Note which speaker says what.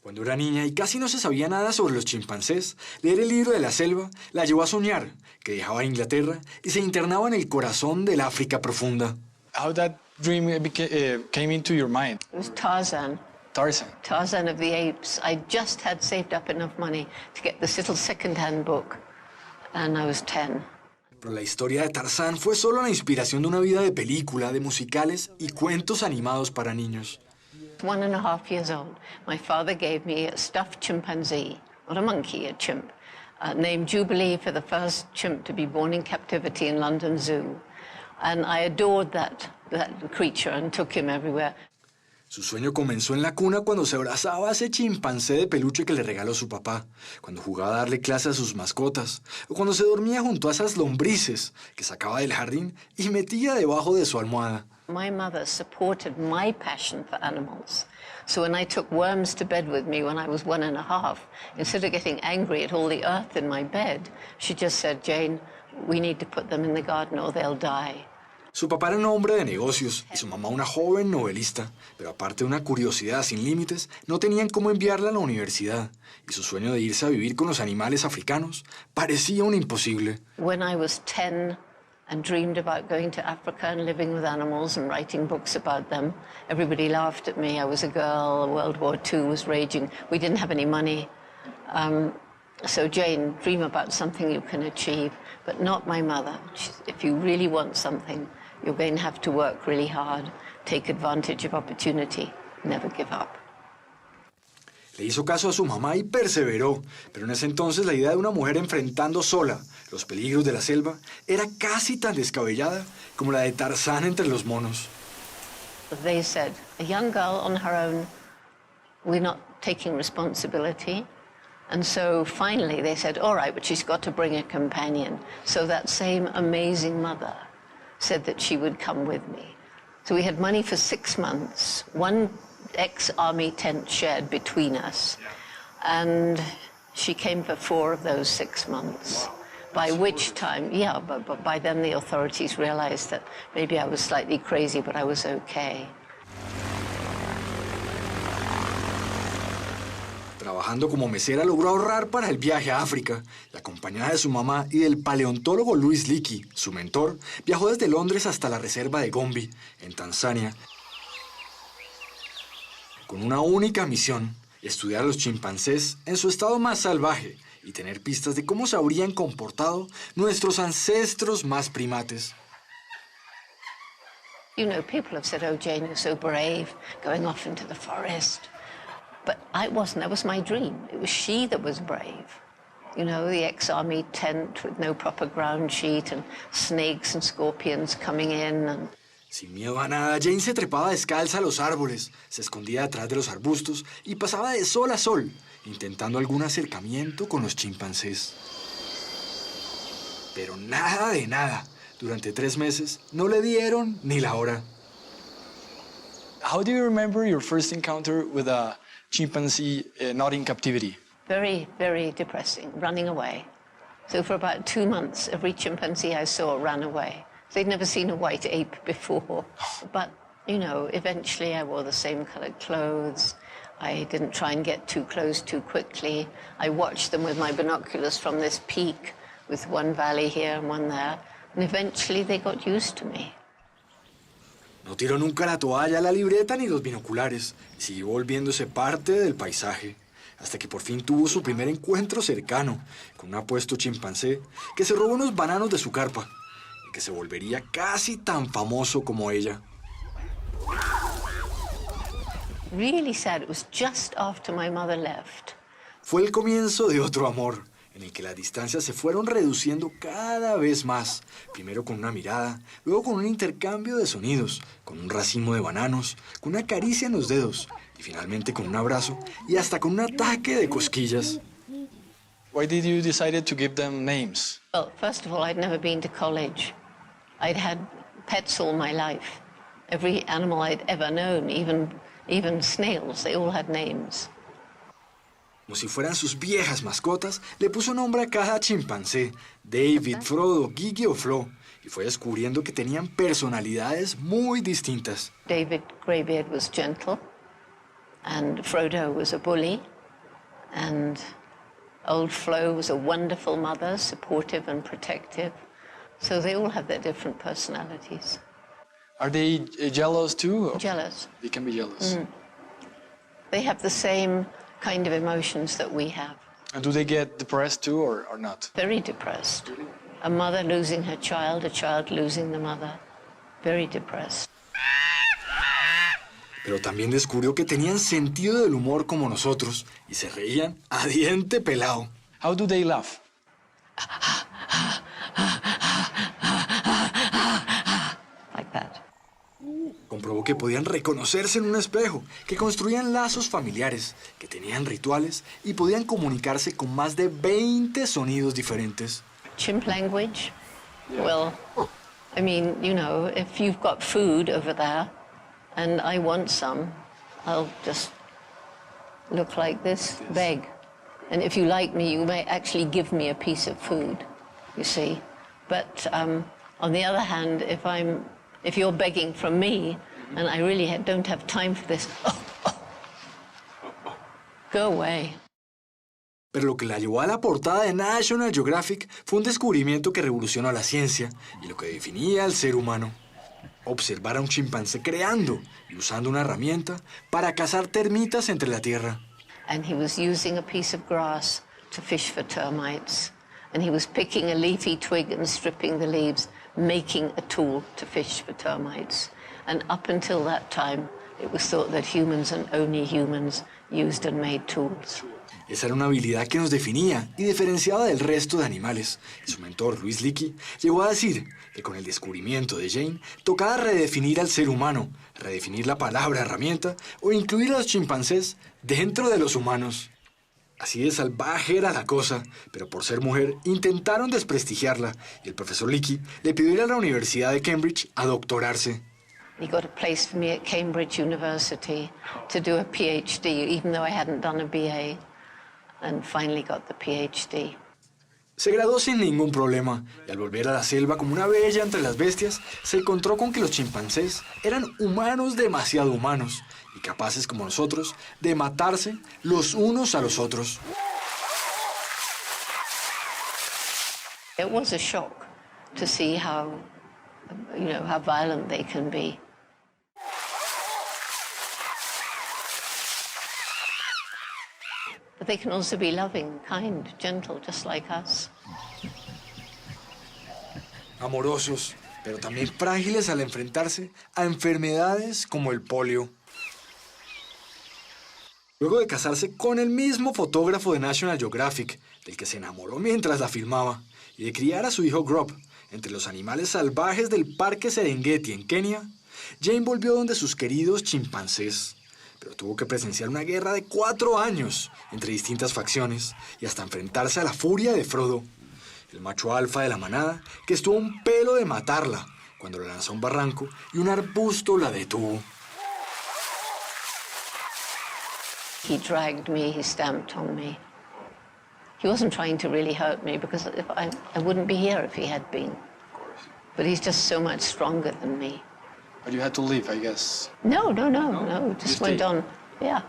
Speaker 1: Cuando era niña y casi no se sabía nada sobre los chimpancés, leer el libro de la selva la llevó a soñar que dejaba Inglaterra y se internaba en el corazón del África profunda.
Speaker 2: How that dream came into your mind?
Speaker 3: It was Tarzan.
Speaker 2: Tarzan.
Speaker 3: Tarzan of the Apes. I just had saved up enough money to get this little second-hand book, and I was 10.
Speaker 1: Pero la historia de Tarzán fue solo la inspiración de una vida de película, de musicales y cuentos animados para niños.
Speaker 3: 1.5 years old, my father gave me a stuffed chimpanzee, not a monkey, a chimp, named Jubilee for the first chimp to be born in captivity in London Zoo. And I adored that creature and took him everywhere.
Speaker 1: Su sueño comenzó en la cuna cuando se abrazaba a ese chimpancé de peluche que le regaló su papá, cuando jugaba a darle clase a sus mascotas, o cuando se dormía junto a esas lombrices que sacaba del jardín y metía debajo de su almohada.
Speaker 3: My mother supported my passion for animals. So when I took worms to bed with me when I was 1.5, instead of getting angry at all the earth in my bed, she just said, Jane, we need to put them in the garden or they'll die.
Speaker 1: Su papá era un hombre de negocios y su mamá una joven novelista, pero aparte de una curiosidad sin límites, no tenían cómo enviarla a la universidad, y su sueño de irse a vivir con los animales africanos parecía un imposible.
Speaker 3: When I was 10 and dreamed about going to Africa and living with animals and writing books about them, everybody laughed at me. I was a girl, World War II was raging, we didn't have any money. So Jane, dream about something you can achieve, but not my mother. If you really want something, you're going to have to work really hard, take advantage of opportunity, never give up.
Speaker 1: Le hizo caso a su mamá y perseveró, pero en ese entonces la idea de una mujer enfrentando sola los peligros de la selva era casi tan descabellada como la de Tarzán entre los monos.
Speaker 3: They said, a young girl on her own, we're not taking responsibility. And so finally they said, all right, but she's got to bring a companion. So that same amazing mother said that she would come with me. So we had money for 6 months, one ex-army tent shared between us. And she came for 4 of those 6 months. By which time, but by then the authorities realized that maybe I was slightly crazy, but I was okay.
Speaker 1: Trabajando como mesera logró ahorrar para el viaje a África y acompañada de su mamá y del paleontólogo Louis Leakey, su mentor, viajó desde Londres hasta la reserva de Gombe, en Tanzania, con una única misión: estudiar a los chimpancés en su estado más salvaje y tener pistas de cómo se habrían comportado nuestros ancestros más primates.
Speaker 3: You know, people have said, oh, Jane, you're so brave, going off into the forest. But I wasn't. That was my dream. It was she that was brave. You know, the ex-army tent with no proper ground sheet and snakes and scorpions coming in. And...
Speaker 1: Sin miedo a nada, Jane se trepaba descalza a los árboles, se escondía detrás de los arbustos y pasaba de sol a sol, intentando algún acercamiento con los chimpancés. Pero nada de nada. Durante 3 meses no le dieron ni la hora.
Speaker 2: How do you remember your first encounter with a chimpanzee not in captivity?
Speaker 3: Very, very depressing, running away. So for about 2 months, every chimpanzee I saw ran away. They'd never seen a white ape before. But, you know, eventually I wore the same colored clothes. I didn't try and get too close too quickly. I watched them with my binoculars from this peak, with one valley here and one there. And eventually they got used to me.
Speaker 1: No tiró nunca la toalla, la libreta ni los binoculares, y siguió volviéndose parte del paisaje, hasta que por fin tuvo su primer encuentro cercano con un apuesto chimpancé que se robó unos bananos de su carpa y que se volvería casi tan famoso como ella.
Speaker 3: Really sad. It was just after my mother left.
Speaker 1: Fue el comienzo de otro amor, en el que las distancias se fueron reduciendo cada vez más, primero con una mirada, luego con un intercambio de sonidos, con un racimo de bananos, con una caricia en los dedos, y finalmente con un abrazo y hasta con un ataque de cosquillas.
Speaker 2: Why did you decide to give them names?
Speaker 3: Well, first of all, I'd never been to college. I'd had pets all my life. Every animal I'd ever known, even snails, they all had names.
Speaker 1: Como si fueran sus viejas mascotas, le puso nombre a cada chimpancé: David, Frodo, Gigi o Flo, y fue descubriendo que tenían personalidades muy distintas.
Speaker 3: David Greybeard was gentle, and Frodo was a bully, And old Flo was a wonderful mother, supportive and protective. So they all have their different personalities.
Speaker 2: Are they jealous too? Or
Speaker 3: Jealous.
Speaker 2: they can be jealous.
Speaker 3: They have the same kind of emotions that we have.
Speaker 2: And do they get depressed too or not?
Speaker 3: Very depressed. A mother losing her child, a child losing the mother. Very depressed.
Speaker 1: Pero también descubrió que tenían sentido del humor como nosotros y se reían a diente pelado.
Speaker 2: How do they laugh?
Speaker 3: Like that.
Speaker 1: Comprobó que podían reconocerse en un espejo, que construían lazos familiares, que tenían rituales y podían comunicarse con más de 20 sonidos diferentes.
Speaker 3: Chimp language? Well, I mean, you know, if you've got food over there and I want some, I'll just look like this, beg. And if you like me, you may actually give me a piece of food, you see. But on the other hand, if you're begging from me and I really don't have time for this, go away.
Speaker 1: Pero lo que la llevó a la portada de National Geographic fue un descubrimiento que revolucionó la ciencia y lo que definía al ser humano. Observar a un chimpancé creando y usando una herramienta para cazar termitas entre la tierra.
Speaker 3: And he was using a piece of grass to fish for termites. And he was picking a leafy twig and stripping the leaves, making a tool to fish for termites. And up until that time, it was thought that humans and only humans used and made tools.
Speaker 1: Esa era una habilidad que nos definía y diferenciaba del resto de animales. Y su mentor, Louis Leakey, llegó a decir que con el descubrimiento de Jane tocaba redefinir al ser humano, redefinir la palabra herramienta o incluir a los chimpancés dentro de los humanos. Así de salvaje era la cosa, pero por ser mujer intentaron desprestigiarla y el profesor Leakey le pidió ir a la Universidad de Cambridge a doctorarse.
Speaker 3: He got a place for me at Cambridge University to do a PhD, even though I hadn't done a BA. And finally got the PhD.
Speaker 1: Se graduó sin ningún problema y al volver a la selva como una bella entre las bestias, se encontró con que los chimpancés eran humanos demasiado humanos y capaces como nosotros de matarse los unos a los otros.
Speaker 3: It was a shock to see how violent they can be. But they can also be loving, kind, gentle, just like us.
Speaker 1: Amorosos, pero también frágiles al enfrentarse a enfermedades como el polio. Luego de casarse con el mismo fotógrafo de National Geographic, del que se enamoró mientras la filmaba, y de criar a su hijo Grub entre los animales salvajes del Parque Serengeti en Kenia, Jane volvió donde sus queridos chimpancés. Pero tuvo que presenciar una guerra de 4 años entre distintas facciones y hasta enfrentarse a la furia de Frodo, el macho alfa de la manada que estuvo a un pelo de matarla cuando la lanzó a un barranco y un arbusto la detuvo.
Speaker 3: He dragged me, he stamped on me. He wasn't trying to really hurt me because I wouldn't be here if he had been. But he's just so much stronger than me.
Speaker 2: But you had to leave, I guess.
Speaker 3: No. Just went
Speaker 2: stayed.
Speaker 3: on. Yeah.